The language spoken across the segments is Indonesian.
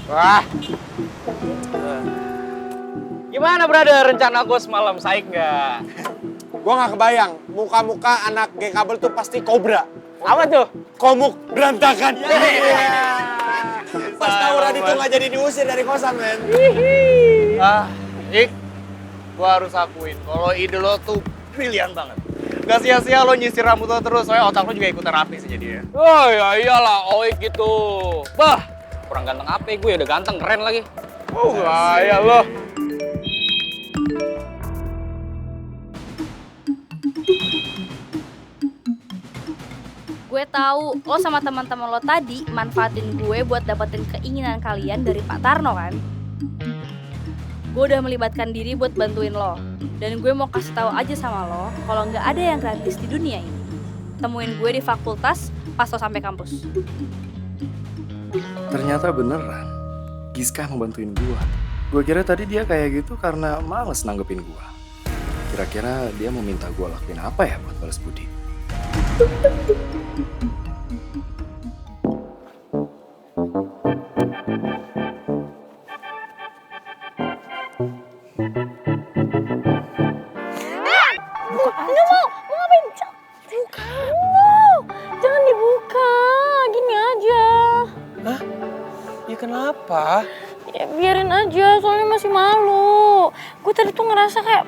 Wah. Gimana brother, rencana gue semalam saik nggak? Gua nggak kebayang, muka-muka anak geng kabel tuh pasti kobra. Apa tuh? Komuk berantakan. Pas tahu Radit tuh nggak jadi diusir dari kosan, men. Ik, gue harus akuin kalau ide lo tuh brilian banget. Gak sia-sia lo nyisir rambut lo terus, soalnya otak lo juga ikutan rapi sih jadinya. Oh ya iyalah, Oik gitu. Bah, kurang ganteng apa gue, udah ganteng, keren lagi. Oh gaya lo. Gue tahu lo sama teman-teman lo tadi manfaatin gue buat dapetin keinginan kalian dari Pak Tarno kan? Gue udah melibatkan diri buat bantuin lo. Dan gue mau kasih tahu aja sama lo kalau nggak ada yang gratis di dunia ini. Temuin gue di fakultas pas lo sampai kampus. Ternyata beneran, Giska mau bantuin gua. Gua kira tadi dia kayak gitu karena males nanggepin gua. Kira-kira dia mau minta gua lakuin apa ya buat balas budi? Nggak mau ngapain? Buka. Wow, jangan dibuka, gini aja. Hah? Ya kenapa? Ya biarin aja, soalnya masih malu. Gue tadi tuh ngerasa kayak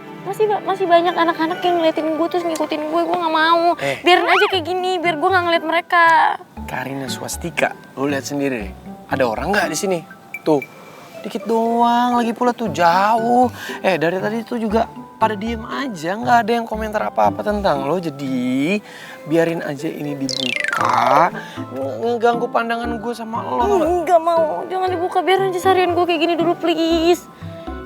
masih banyak anak-anak yang ngeliatin gue terus ngikutin gue nggak mau. Biarin aja kayak gini, biar gue nggak ngeliat mereka. Karina Swastika, lu lihat sendiri. Ada orang nggak di sini? Tuh, dikit doang. Lagi pula tuh jauh. Dari tadi tuh juga pada diem aja, nggak ada yang komentar apa-apa tentang lo. Jadi biarin aja ini dibuka, ngeganggu pandangan gue sama lo. Nggak mau, jangan dibuka. Biarin aja seharian gue kayak gini dulu, please.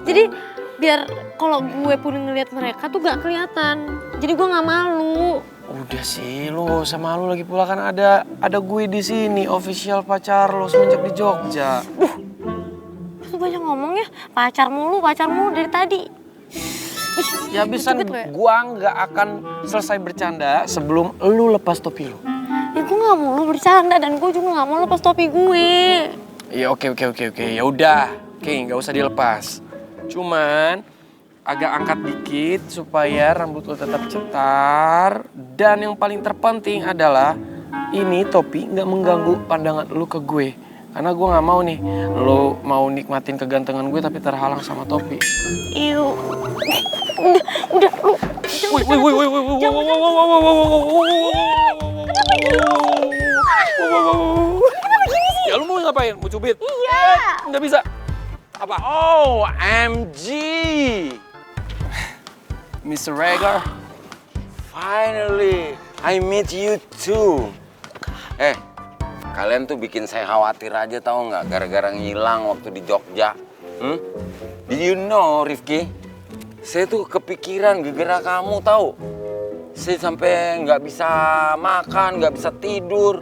Jadi biar kalau gue pun ngeliat mereka tuh gak kelihatan. Jadi gue nggak malu. Udah sih, lu gak usah malu, lagi pula kan ada gue di sini, official pacar lo semenjak di Jogja. Lu banyak ngomong ya, pacar mulu dari tadi. Ya abisan gua nggak akan selesai bercanda sebelum lu lepas topi lu. Ya gue nggak mau lu bercanda dan gue juga nggak mau lepas topi gue. Iya oke. Ya udah, oke nggak usah dilepas. Cuman agak angkat dikit supaya rambut lu tetap cetar. Dan yang paling terpenting adalah ini topi nggak mengganggu pandangan lu ke gue. Karena gue nggak mau nih, lo mau nikmatin kegantengan gue tapi terhalang sama topi. Iu, udah lu. Ya lu mau ngapain? Mau cubit? Iya. Nggak bisa. Apa? Oh, MG. Mr. Regar. Finally, I meet you too. Kalian tuh bikin saya khawatir aja tahu nggak gara-gara ngilang waktu di Jogja. Did you know, Rifki? Saya tuh kepikiran gara-gara kamu tahu. Saya sampai nggak bisa makan, nggak bisa tidur.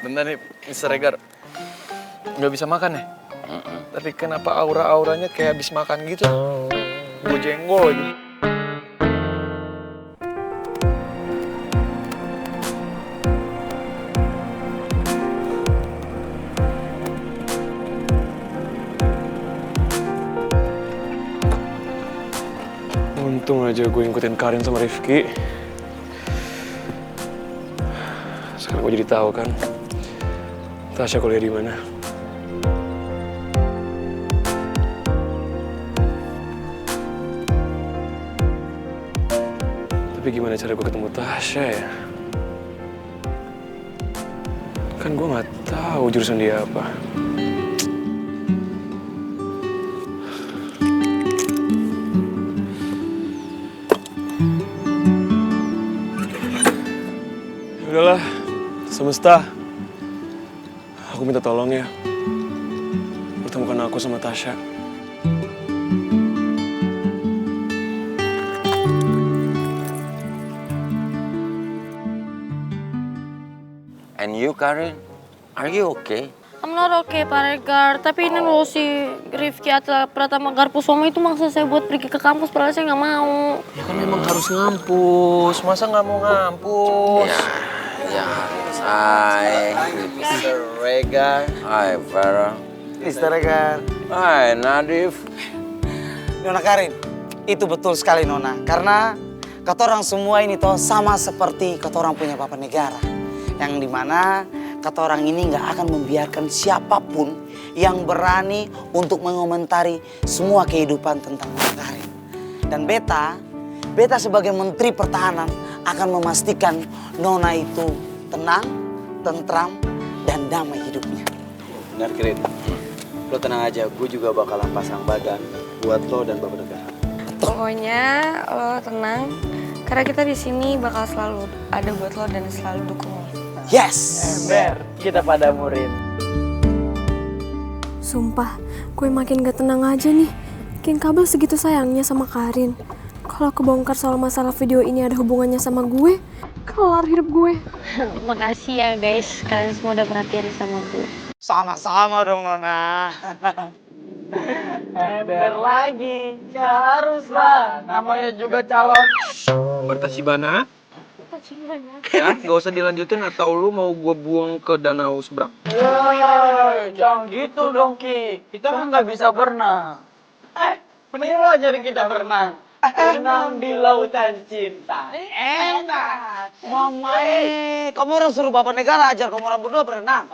Bentar nih, Mr. Regar. Nggak bisa makan ya? Tapi kenapa aura-auranya kayak habis makan gitu? Gue jenggol lagi. Untung aja gue ngikutin Karin sama Rifki. Sekarang gue jadi tahu kan Tasya kuliah di mana. Tapi gimana cara gue ketemu Tasya ya? Kan gue nggak tahu jurusan dia apa. Udahlah, semesta. Aku minta tolong ya. Pertemukan aku sama Tasya. And you, Karin, are you okay? I'm not okay, Pak Regar. Tapi ini loh si Rifki atau Pratama Garpusomo itu maksa saya buat pergi ke kampus, padahal saya nggak mau. Ya kan memang harus ngampus. Masa nggak mau ngampus? Ya, Ya, hai. Mr. Regar. Hai, Farah. Mr. Regar. Hai, Nadif. Nona Karin, itu betul sekali Nona. Karena katorang semua ini toh sama seperti katorang punya Bapak Negara. Yang dimana katorang ini nggak akan membiarkan siapapun yang berani untuk mengomentari semua kehidupan tentang Nona Karin. Dan Beta sebagai Menteri Pertahanan akan memastikan Nona itu tenang, tentram, dan damai hidupnya. Benar, Krit. Lo tenang aja, gue juga bakalan pasang badan buat lo dan Bapak Negara. Pokoknya lo tenang, karena kita di sini bakal selalu ada buat lo dan selalu dukung lo. Yes! Kita pada murid. Sumpah, gue makin gak tenang aja nih. King Kabel segitu sayangnya sama Karin. Kalau kebongkar soal masalah video ini ada hubungannya sama gue, kelar hidup gue. Makasih ya guys, kalian semua udah perhatian sama gue. Sama-sama dong Nona. Ember lagi, ya haruslah. Namanya juga calon. Bertasibana. Ya, nggak usah dilanjutin atau lu mau gue buang ke danau seberang? Jangan gitu dong, Ki. Kita kan nggak bisa berenang. Mending aja kita berenang. Berenang di lautan cinta. Enak. Mama, kamu orang suruh Bapak Negara ajar kamu orang berdua berenang.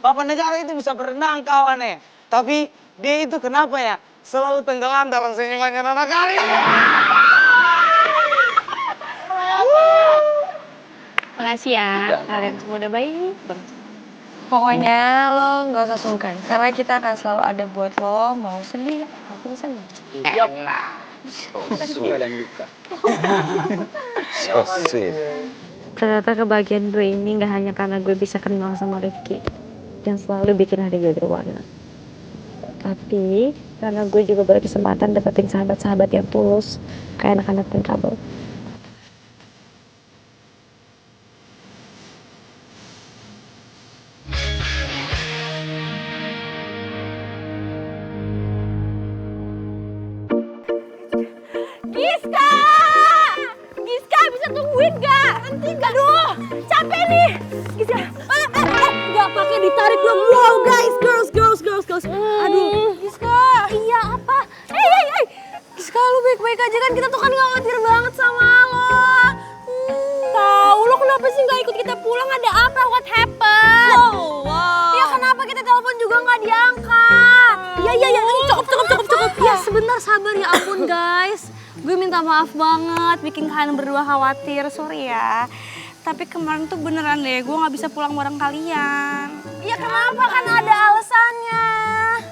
Bapak Negara itu bisa berenang kawan Tapi dia itu kenapa ya? Selalu tenggelam dalam senyumannya Nona Karin. Makasih ya, kalian semua udah baik banget. Pokoknya lo gak usah sungkan, karena kita akan selalu ada buat lo, mau sedih, maupun senang. So sweet. Ternyata kebahagiaan gue ini gak hanya karena gue bisa kenal sama Rifki yang selalu bikin hati gue berwarna, tapi karena gue juga berkesempatan dapetin sahabat-sahabat yang tulus kayak anak-anak King Kabel. Giska bisa tungguin gak? Nanti gak, aduh capek nih. Giska, gak pakai ditarik dong. Wow guys, girls. Aduh, Giska. Iya apa? Hey. Giska, lu baik-baik aja kan? Kita tuh kan khawatir banget sama lo. Tahu lo kenapa sih gak ikut kita pulang? Ada apa? What happened? Wow. Ya kenapa kita telepon juga gak diangkat? Iya, cukup. Ya sebentar sabar ya ampun guys. Gue minta maaf banget bikin kalian berdua khawatir, sorry ya. Tapi kemarin tuh beneran deh, gue gak bisa pulang bareng kalian. Ya kenapa? Kan ada alasannya.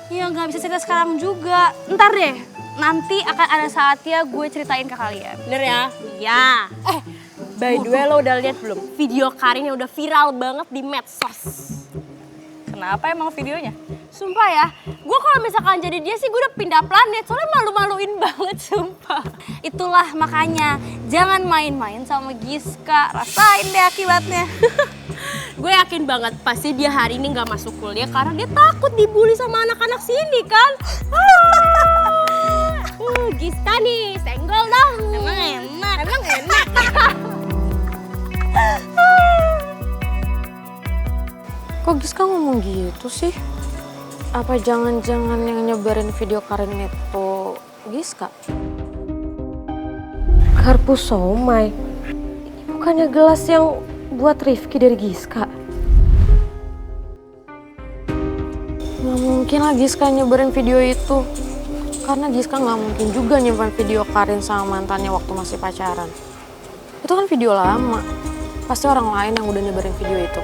Ya gak bisa cerita sekarang juga. Ntar deh, nanti akan ada saatnya gue ceritain ke kalian. Bener ya? Iya. By the way lo udah lihat belum? Video Karin yang udah viral banget di medsos. Kenapa emang videonya? Sumpah ya, gue kalau misalkan jadi dia sih gue udah pindah planet. Soalnya malu-maluin banget, sumpah. Itulah makanya, jangan main-main sama Giska. Rasain deh akibatnya. Gue yakin banget pasti dia hari ini gak masuk kuliah karena dia takut dibully sama anak-anak sini kan. Giska nih, senggol dong. Emang enak. Kok Giska ngomong gitu sih? Apa jangan-jangan yang nyebarin video Karin itu Giska? Karpu somai? Bukannya gelas yang buat Rifki dari Giska? Nggak mungkin lah Giska nyebarin video itu. Karena Giska nggak mungkin juga nyebarin video Karin sama mantannya waktu masih pacaran. Itu kan video lama. Pasti orang lain yang udah nyebarin video itu.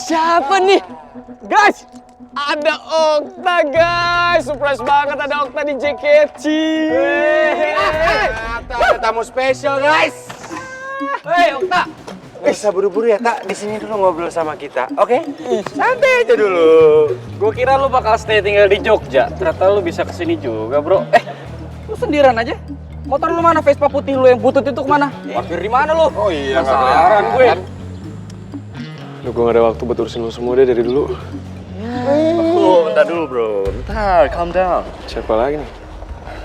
Siapa nih? Guys, ada Okta guys. Surprise banget ada Okta di JKT. Ada tamu spesial guys. Hei, Okta. Bisa buru-buru ya, Tak. Di sini dulu ngobrol sama kita, oke? Santai aja dulu. Gue kira lu bakal stay tinggal di Jogja. Ternyata lu bisa kesini juga, bro. Lu sendirian aja? Motor lu mana? Vespa putih lu yang butut itu kemana? Parkir di mana lu? Oh iya, penasaran gue. Gue gak ada waktu buat urusin lo semua deh dari dulu. Oh, bentar dulu bro, bentar, calm down. Siapa lagi nih?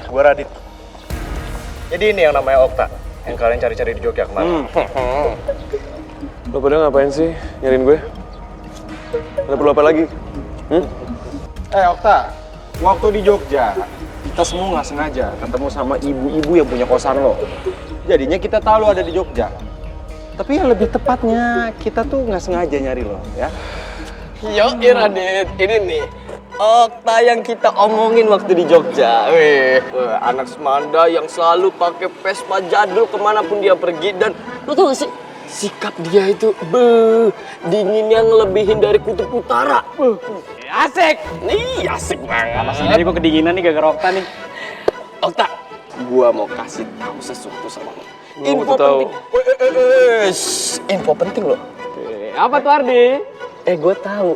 Gue Radit. Jadi ini yang namanya Okta, yang kalian cari-cari di Jogja kemarin. Lo pada ngapain sih nyariin gue? Ada perlu apa lagi? Okta, waktu di Jogja, kita semua nggak sengaja ketemu sama ibu-ibu yang punya kosan lo. Jadinya kita tahu lo ada di Jogja. Tapi yang lebih tepatnya, kita tuh nggak sengaja nyari lo, ya. Yo, Radit, ini nih Okta yang kita omongin waktu di Jogja. Anak Semanda yang selalu pakai Vespa jadul kemanapun dia pergi. Dan lo tau gak sih, sikap dia itu dingin yang lebihin dari kutub utara. Asik! Nih, asik banget. Masih dari gue kedinginan nih gara-gara Okta nih. Okta, gua mau kasih tahu sesuatu sama lo. Info penting. Info penting lo. Apa tuh Ardi? Gue tahu.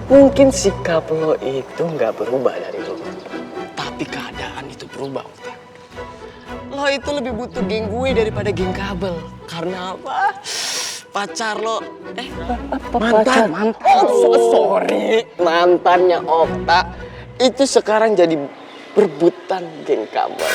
Mungkin sikap lo itu nggak berubah dari dulu. Tapi keadaan itu berubah, Okta. Lo itu lebih butuh geng gue daripada geng kabel. Karena apa? Pacar lo, mantan. Sorry. Mantannya Okta itu sekarang jadi berbutan geng kabel.